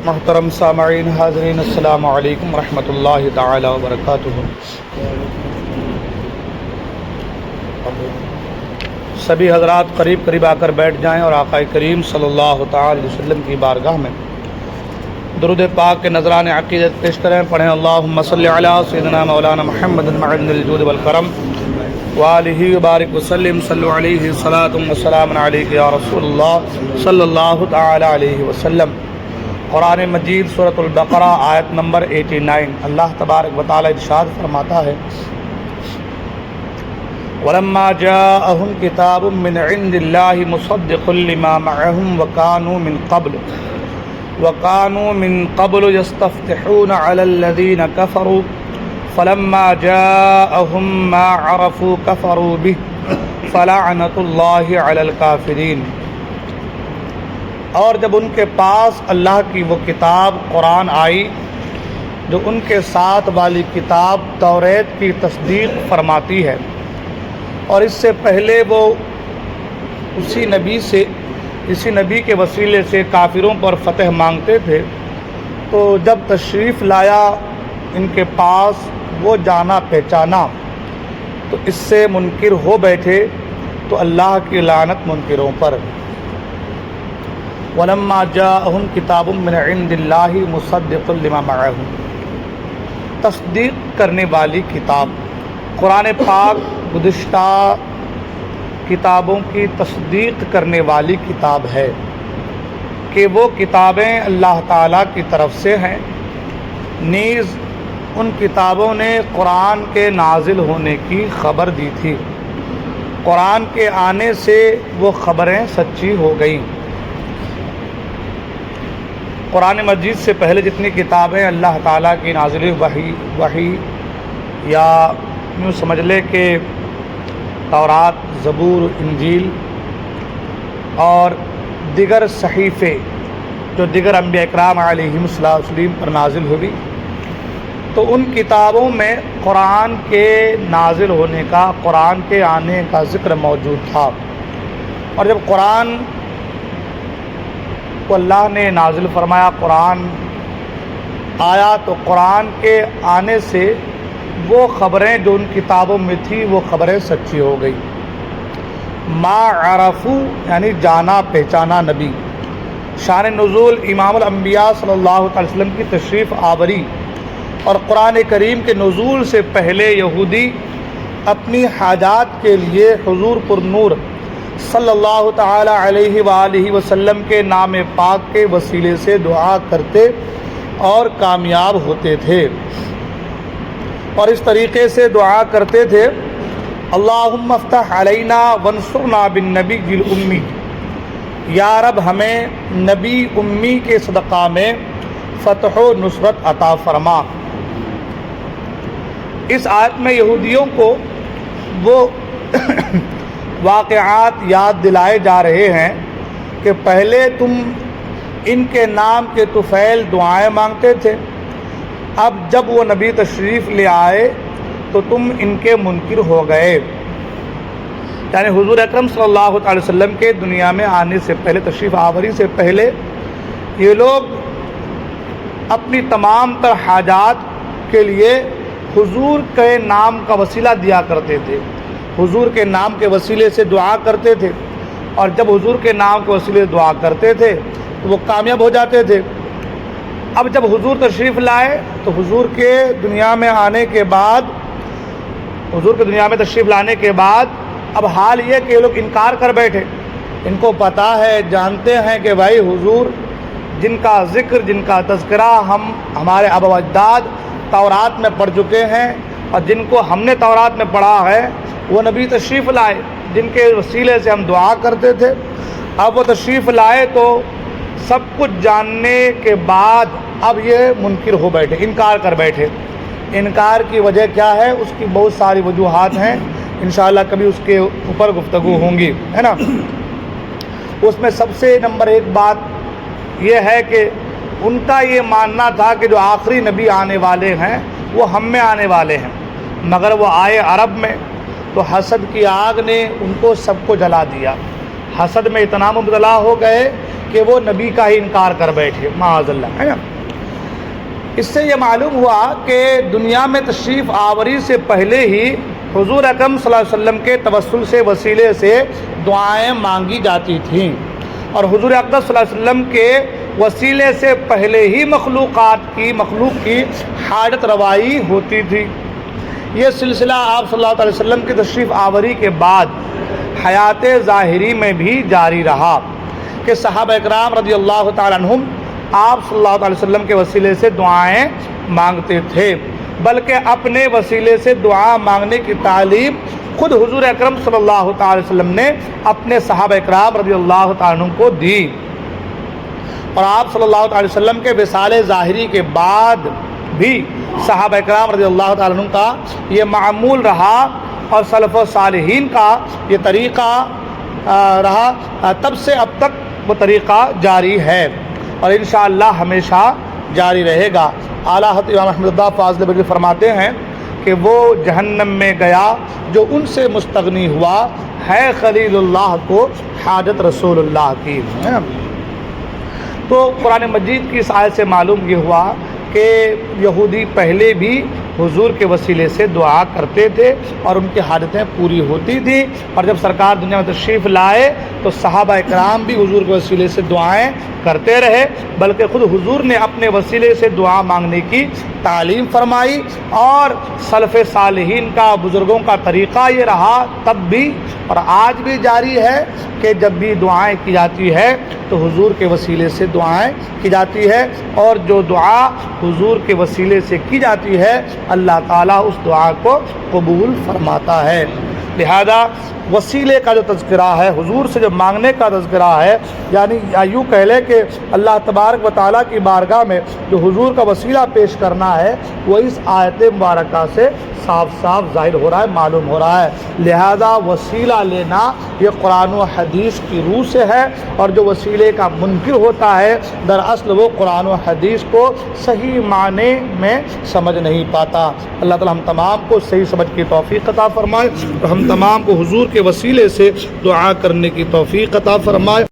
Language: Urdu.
محترم سامعین حاضرین، السلام علیکم ورحمۃ اللہ تعالی وبرکاتہ۔ سبھی حضرات قریب آ کر بیٹھ جائیں اور آقا کریم صلی اللہ تعالی علیہ وسلم کی بارگاہ میں درود پاک کے نذران عقیدت پیش کریں۔ پڑھیں اللہم صلی علی سیدنا مولانا محمد معدن الجود والکرم وآلہ وبارک وسلم، صلو علیہ صلاۃ وسلام علیک یا رسول اللہ صلی اللہ تعالی علیہ وسلم۔ قرآن مجید سورۃ البقرہ آیت نمبر 89، اللہ تبارک و تعالی ارشاد فرماتا ہے: وَلَمَّا جَاءَهُمْ كِتَابٌ مِّنْ عِندِ اللَّهِ مُصَدِّقٌ لِّمَا مَعَهُمْ وَكَانُوا مِن قَبْلُ يَسْتَفْتِحُونَ عَلَى الَّذِينَ كَفَرُوا فَلَمَّا جَاءَهُم مَّا عَرَفُوا كَفَرُوا بِهِ فَلَعْنَةُ اللَّهِ عَلَى الْكَافِرِينَ۔ اور جب ان کے پاس اللہ کی وہ کتاب قرآن آئی جو ان کے ساتھ والی کتاب توریت کی تصدیق فرماتی ہے، اور اس سے پہلے وہ اسی نبی کے وسیلے سے کافروں پر فتح مانگتے تھے، تو جب تشریف لایا ان کے پاس وہ جانا پہچانا تو اس سے منکر ہو بیٹھے، تو اللہ کی لعنت منکروں پر۔ وَلَمَّا جَاءَهُمْ كِتَابٌ مِّنْ عِندِ اللَّهِ مُصَدِّقٌ لِّمَا مَعَهُمْ، تصدیق کرنے والی کتاب۔ قرآن پاک گزشتہ کتابوں کی تصدیق کرنے والی کتاب ہے کہ وہ کتابیں اللہ تعالیٰ کی طرف سے ہیں، نیز ان کتابوں نے قرآن کے نازل ہونے کی خبر دی تھی، قرآن کے آنے سے وہ خبریں سچی ہو گئیں۔ قرآن مجید سے پہلے جتنی کتابیں اللہ تعالیٰ کی نازل وحی یا یوں سمجھ لے کہ تورات، زبور، انجیل اور دیگر صحیفے جو دیگر انبیاء اکرام علیہم السلام پر نازل ہوئی، تو ان کتابوں میں قرآن کے نازل ہونے کا، قرآن کے آنے کا ذکر موجود تھا۔ اور جب قرآن کو اللہ نے نازل فرمایا، قرآن آیا، تو قرآن کے آنے سے وہ خبریں جو ان کتابوں میں تھی وہ خبریں سچی ہو گئی۔ ما عرفو یعنی جانا پہچانا نبی۔ شان نزول امام الانبیاء صلی اللہ علیہ وسلم کی تشریف آوری اور قرآن کریم کے نزول سے پہلے یہودی اپنی حاجات کے لیے حضور پر نور صلی اللہ تعالی علیہ وآلہ وسلم کے نام پاک کے وسیلے سے دعا کرتے اور کامیاب ہوتے تھے، اور اس طریقے سے دعا کرتے تھے: اللہم افتح علینا وانصرنا بالنبی الامی، یا رب ہمیں نبی امی کے صدقہ میں فتح و نصرت عطا فرما۔ اس آیت میں یہودیوں کو وہ واقعات یاد دلائے جا رہے ہیں کہ پہلے تم ان کے نام کے طفیل دعائیں مانگتے تھے، اب جب وہ نبی تشریف لے آئے تو تم ان کے منکر ہو گئے۔ یعنی حضور اکرم صلی اللہ علیہ وسلم کے دنیا میں آنے سے پہلے، تشریف آوری سے پہلے، یہ لوگ اپنی تمام تر حاجات کے لیے حضور کے نام کا وسیلہ دیا کرتے تھے، حضور کے نام کے وسیلے سے دعا کرتے تھے، اور جب حضور کے نام کے وسیلے سے دعا کرتے تھے تو وہ کامیاب ہو جاتے تھے۔ اب جب حضور تشریف لائے تو حضور کے دنیا میں آنے کے بعد، حضور کے دنیا میں تشریف لانے کے بعد اب حال یہ کہ یہ لوگ انکار کر بیٹھے۔ ان کو پتہ ہے، جانتے ہیں کہ بھائی حضور جن کا ذکر، جن کا تذکرہ ہمارے آبا و اجداد تورات میں پڑھ چکے ہیں، اور جن کو ہم نے تورات میں پڑھا ہے، وہ نبی تشریف لائے جن کے وسیلے سے ہم دعا کرتے تھے۔ اب وہ تشریف لائے تو سب کچھ جاننے کے بعد اب یہ منکر ہو بیٹھے، انکار کر بیٹھے۔ انکار کی وجہ کیا ہے؟ اس کی بہت ساری وجوہات ہیں، انشاءاللہ کبھی اس کے اوپر گفتگو ہوں گی، ہے نا۔ اس میں سب سے نمبر ایک بات یہ ہے کہ ان کا یہ ماننا تھا کہ جو آخری نبی آنے والے ہیں وہ ہم میں آنے والے ہیں، مگر وہ آئے عرب میں تو حسد کی آگ نے ان کو سب کو جلا دیا۔ حسد میں اتنا مبتلا ہو گئے کہ وہ نبی کا ہی انکار کر بیٹھے، معاذ اللہ، ہے نا۔ اس سے یہ معلوم ہوا کہ دنیا میں تشریف آوری سے پہلے ہی حضور اکرم صلی اللہ علیہ وسلم کے توسل سے، وسیلے سے دعائیں مانگی جاتی تھیں، اور حضور اقدس صلی اللہ علیہ وسلم کے وسیلے سے پہلے ہی مخلوق کی حاجت روائی ہوتی تھی۔ یہ سلسلہ آپ صلی اللہ علیہ وسلم کی تشریف آوری کے بعد حیات ظاہری میں بھی جاری رہا کہ صحابہ اکرام رضی اللہ تعالیٰ عنہم آپ صلی اللہ علیہ وسلم کے وسیلے سے دعائیں مانگتے تھے، بلکہ اپنے وسیلے سے دعا مانگنے کی تعلیم خود حضور اکرم صلی اللہ تعالی وسلم نے اپنے صحابہ اکرام رضی اللہ تعالیٰ عنہ کو دی، اور آپ صلی اللہ تعالی وسلم کے وصال ظاہری کے بعد بھی صحابہ اکرام رضی اللہ تعالیٰ عنہ کا یہ معمول رہا، اور سلف و صالحین کا یہ طریقہ رہا، تب سے اب تک وہ طریقہ جاری ہے، اور انشاءاللہ ہمیشہ جاری رہے گا۔ اعلیٰ حضرت امام احمد اللہ فاضل بریلوی فرماتے ہیں کہ وہ جہنم میں گیا جو ان سے مستغنی ہوا، ہے خلیل اللہ کو حاجت رسول اللہ کی۔ تو قرآن مجید کی اس آیت سے معلوم یہ ہوا کہ یہودی پہلے بھی حضور کے وسیلے سے دعا کرتے تھے اور ان کی حاجتیں پوری ہوتی تھیں، اور جب سرکار دنیا میں تشریف لائے تو صحابہ اکرام بھی حضور کے وسیلے سے دعائیں کرتے رہے، بلکہ خود حضور نے اپنے وسیلے سے دعا مانگنے کی تعلیم فرمائی، اور سلف صالحین کا، بزرگوں کا طریقہ یہ رہا تب بھی اور آج بھی جاری ہے کہ جب بھی دعائیں کی جاتی ہے تو حضور کے وسیلے سے دعائیں کی جاتی ہے، اور جو دعا حضور کے وسیلے سے کی جاتی ہے اللہ تعالیٰ اس دعا کو قبول فرماتا ہے۔ لہذا وسیلے کا جو تذکرہ ہے، حضور سے جو مانگنے کا تذکرہ ہے، یعنی یوں کہہ لیں کہ اللہ تبارک و تعالیٰ کی بارگاہ میں جو حضور کا وسیلہ پیش کرنا ہے وہ اس آیت مبارکہ سے صاف صاف ظاہر ہو رہا ہے، معلوم ہو رہا ہے۔ لہذا وسیلہ لینا یہ قرآن و حدیث کی روح سے ہے، اور جو وسیلے کا منکر ہوتا ہے دراصل وہ قرآن و حدیث کو صحیح معنی میں سمجھ نہیں پاتا۔ اللہ تعالیٰ ہم تمام کو صحیح سمجھ کی توفیق عطا فرمائے، اور ہم تمام کو حضور کے وسیلے سے دعا کرنے کی توفیق عطا فرمائے۔